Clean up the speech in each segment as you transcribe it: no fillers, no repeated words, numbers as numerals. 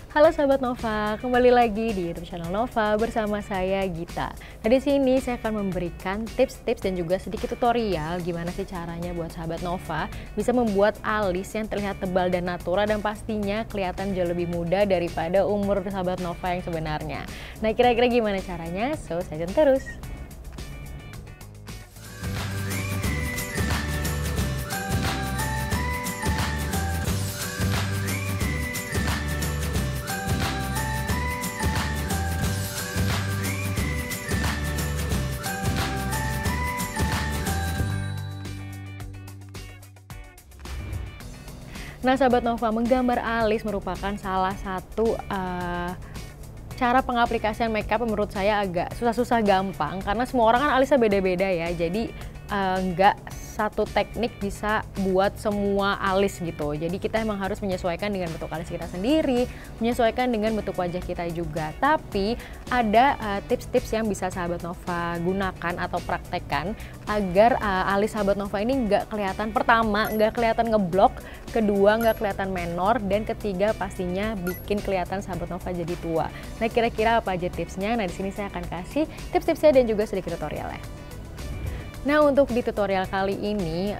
Halo sahabat Nova, kembali lagi di YouTube channel Nova bersama saya Gita. Nah, di sini saya akan memberikan tips-tips dan juga sedikit tutorial gimana sih caranya buat sahabat Nova bisa membuat alis yang terlihat tebal dan natural dan pastinya kelihatan jauh lebih muda daripada umur sahabat Nova yang sebenarnya. Nah, kira-kira gimana caranya? So, stay tune terus. Nah, sahabat Nova, menggambar alis merupakan salah satu cara pengaplikasian makeup yang menurut saya agak susah-susah gampang karena semua orang kan alisnya beda-beda ya. Jadi nggak satu teknik bisa buat semua alis gitu. Jadi kita emang harus menyesuaikan dengan bentuk alis kita sendiri, menyesuaikan dengan bentuk wajah kita juga. Tapi ada tips-tips yang bisa sahabat Nova gunakan atau praktekkan agar alis sahabat Nova ini nggak kelihatan, pertama nggak kelihatan ngeblok, kedua nggak kelihatan menor, dan ketiga pastinya bikin kelihatan sahabat Nova jadi tua. Nah, kira-kira apa aja tipsnya? Nah, di sini saya akan kasih tips-tipsnya dan juga sedikit tutorialnya. Nah, untuk di tutorial kali ini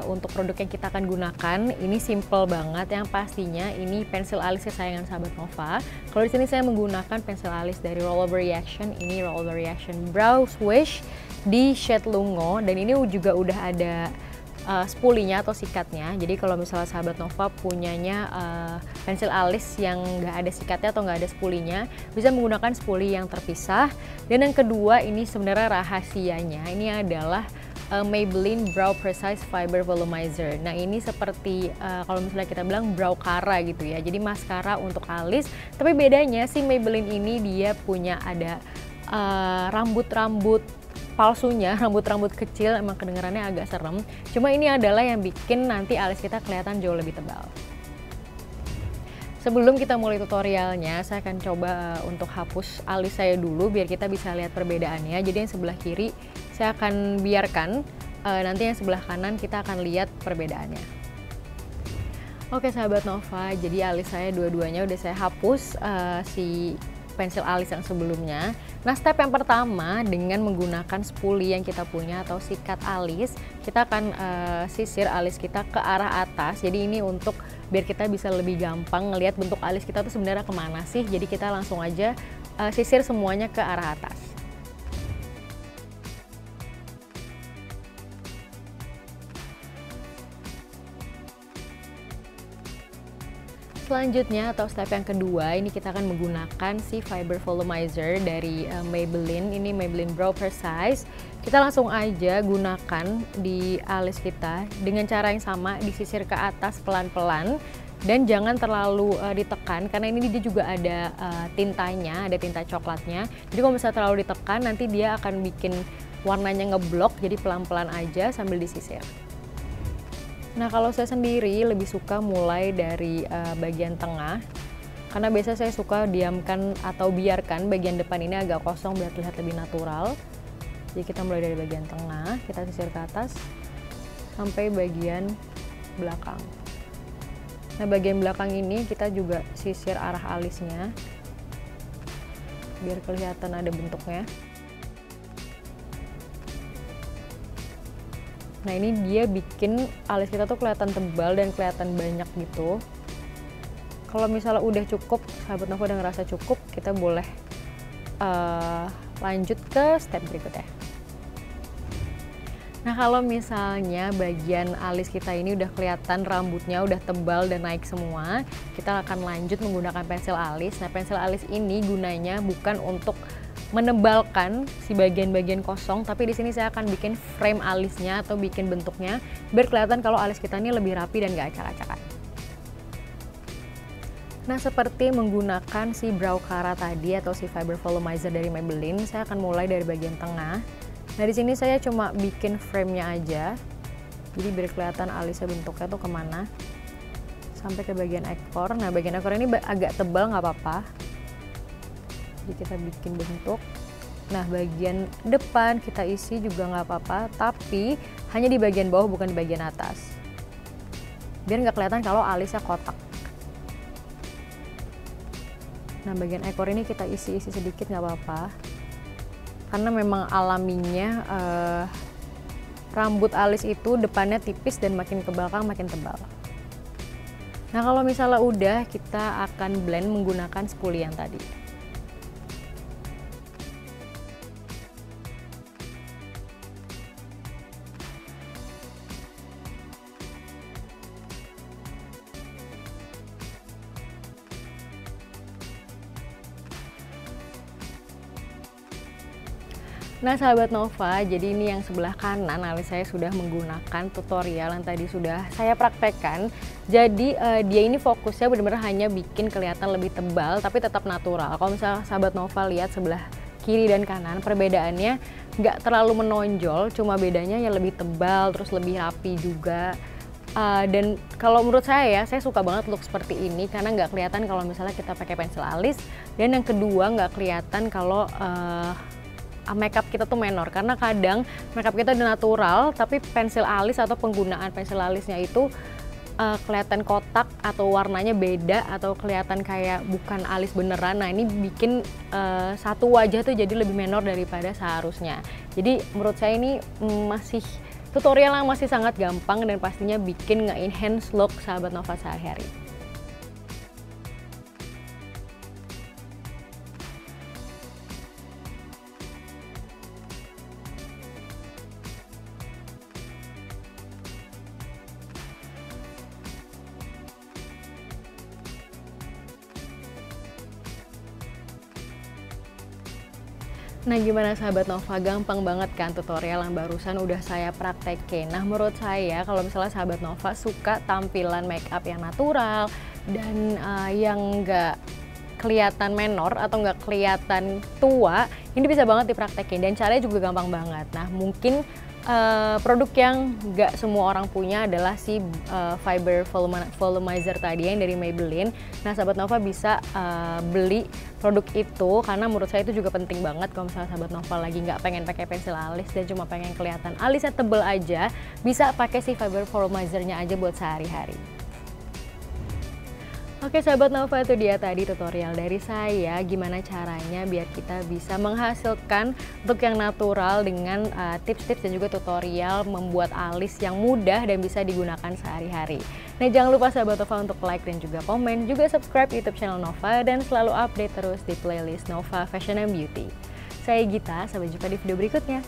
untuk produk yang kita akan gunakan ini simple banget. Yang pastinya ini pensil alis kesayangan sahabat Nova. Kalau di sini saya menggunakan pensil alis dari Rollover Reaction. Ini Rollover Reaction Brow Swish di shade Lungo, dan ini juga udah ada spulinya atau sikatnya. Jadi kalau misalnya sahabat Nova punyanya pensil alis yang nggak ada sikatnya atau nggak ada spulinya, bisa menggunakan spuli yang terpisah. Dan yang kedua, ini sebenarnya rahasianya ini adalah Maybelline Brow Precise Fiber Volumizer. Nah, ini seperti kalau misalnya kita bilang brow cara gitu ya. Jadi maskara untuk alis, tapi bedanya si Maybelline ini dia punya ada rambut-rambut palsunya, rambut-rambut kecil, emang kedengarannya agak serem. Cuma ini adalah yang bikin nanti alis kita kelihatan jauh lebih tebal. Sebelum kita mulai tutorialnya, saya akan coba untuk hapus alis saya dulu biar kita bisa lihat perbedaannya. Jadi yang sebelah kiri saya akan biarkan, nanti yang sebelah kanan kita akan lihat perbedaannya. Oke sahabat Nova, jadi alis saya dua-duanya udah saya hapus si pensil alis yang sebelumnya. Nah, step yang pertama dengan menggunakan spuli yang kita punya atau sikat alis, kita akan sisir alis kita ke arah atas. Jadi ini untuk biar kita bisa lebih gampang ngelihat bentuk alis kita tuh sebenarnya kemana sih. Jadi kita langsung aja sisir semuanya ke arah atas. Selanjutnya atau step yang kedua, ini kita akan menggunakan si Fiber Volumizer dari Maybelline. Ini Maybelline Brow Precise. Kita langsung aja gunakan di alis kita dengan cara yang sama, disisir ke atas pelan-pelan dan jangan terlalu ditekan karena ini dia juga ada tintanya, ada tinta coklatnya. Jadi kalau misalnya terlalu ditekan nanti dia akan bikin warnanya ngeblok, jadi pelan-pelan aja sambil disisir. Nah, kalau saya sendiri lebih suka mulai dari bagian tengah, karena biasa saya suka diamkan atau biarkan bagian depan ini agak kosong biar terlihat lebih natural. Jadi kita mulai dari bagian tengah, kita sisir ke atas sampai bagian belakang. Nah, bagian belakang ini kita juga sisir arah alisnya biar kelihatan ada bentuknya. Nah, ini dia bikin alis kita tuh kelihatan tebal dan kelihatan banyak gitu. Kalau misalnya udah cukup, sahabat Nova udah ngerasa cukup, kita boleh lanjut ke step berikutnya. Nah, kalau misalnya bagian alis kita ini udah kelihatan rambutnya udah tebal dan naik semua, kita akan lanjut menggunakan pensil alis. Nah, pensil alis ini gunanya bukan untuk menebalkan si bagian-bagian kosong, tapi di sini saya akan bikin frame alisnya atau bikin bentuknya biar kelihatan kalau alis kita ini lebih rapi dan gak acak-acakan. Nah, seperti menggunakan si brow cara tadi atau si Fiber Volumizer dari Maybelline, saya akan mulai dari bagian tengah. Nah, di sini saya cuma bikin frame-nya aja, jadi biar kelihatan alisnya bentuknya tuh kemana, sampai ke bagian ekor. Nah, bagian ekor ini agak tebal nggak apa-apa. Jadi kita bikin bentuk. Nah, bagian depan kita isi juga nggak apa-apa, tapi hanya di bagian bawah bukan di bagian atas. Biar nggak kelihatan kalau alisnya kotak. Nah bagian ekor ini kita isi-isi sedikit nggak apa-apa, karena memang alaminya rambut alis itu depannya tipis dan makin ke belakang makin tebal. Nah kalau misalnya udah, kita akan blend menggunakan spoolie yang tadi. Nah sahabat Nova, jadi ini yang sebelah kanan alis saya sudah menggunakan tutorial yang tadi sudah saya praktekkan. Jadi dia ini fokusnya benar-benar hanya bikin kelihatan lebih tebal tapi tetap natural. Kalau misalnya sahabat Nova lihat sebelah kiri dan kanan, perbedaannya nggak terlalu menonjol, cuma bedanya yang lebih tebal terus lebih rapi juga. Dan kalau menurut saya suka banget look seperti ini karena nggak kelihatan kalau misalnya kita pakai pensil alis, dan yang kedua nggak kelihatan kalau makeup kita tuh menor, karena kadang makeup kita udah natural tapi pensil alis atau penggunaan pensil alisnya itu kelihatan kotak atau warnanya beda atau kelihatan kayak bukan alis beneran. Nah ini bikin satu wajah tuh jadi lebih menor daripada seharusnya. Jadi menurut saya ini masih tutorial yang masih sangat gampang dan pastinya bikin nge-enhance look sahabat Nova sehari-hari. Nah gimana sahabat Nova, gampang banget kan tutorial yang barusan udah saya praktekin. Nah menurut saya kalau misalnya sahabat Nova suka tampilan makeup yang natural dan yang nggak kelihatan menor atau nggak kelihatan tua, ini bisa banget dipraktekin dan caranya juga gampang banget. Nah mungkin produk yang nggak semua orang punya adalah si fiber volumizer tadi yang dari Maybelline. Nah sahabat Nova bisa beli produk itu karena menurut saya itu juga penting banget. Kalau misalnya sahabat Nova lagi nggak pengen pakai pensil alis dan cuma pengen kelihatan alisnya tebel aja, bisa pakai si fiber volumizernya aja buat sehari-hari. Oke sahabat Nova, itu dia tadi tutorial dari saya gimana caranya biar kita bisa menghasilkan look yang natural dengan tips-tips dan juga tutorial membuat alis yang mudah dan bisa digunakan sehari-hari. Nah jangan lupa sahabat Nova untuk like dan juga komen, juga subscribe YouTube channel Nova dan selalu update terus di playlist Nova Fashion and Beauty. Saya Gita, sampai jumpa di video berikutnya.